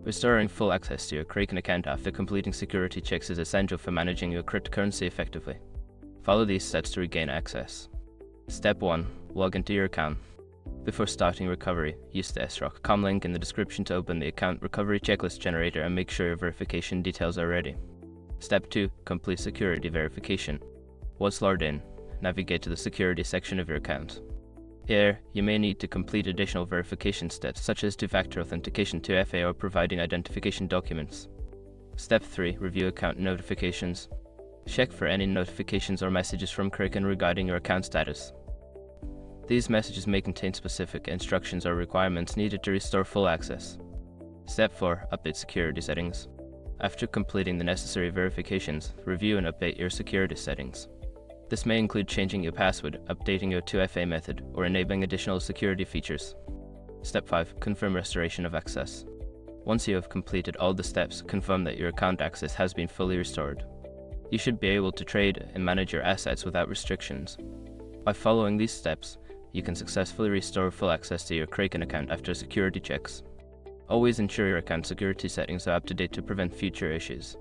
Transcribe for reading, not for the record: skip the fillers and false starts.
Restoring full access to your Kraken account after completing security checks is essential for managing your cryptocurrency effectively. Follow these steps to regain access. Step 1. Log into your account. Before starting recovery, use the srock.com link in the description to open the account recovery checklist generator and make sure your verification details are ready. Step 2. Complete security verification. Once logged in, navigate to the security section of your account. Here, you may need to complete additional verification steps such as two-factor authentication, 2FA, or providing identification documents. Step 3. Review account notifications. Check for any notifications or messages from Kraken regarding your account status. These messages may contain specific instructions or requirements needed to restore full access. Step 4. Update security settings. After completing the necessary verifications, review and update your security settings. This may include changing your password, updating your 2FA method, or enabling additional security features. Step 5. Confirm restoration of access. Once you have completed all the steps, confirm that your account access has been fully restored. You should be able to trade and manage your assets without restrictions. By following these steps, you can successfully restore full access to your Kraken account after security checks. Always ensure your account security settings are up to date to prevent future issues.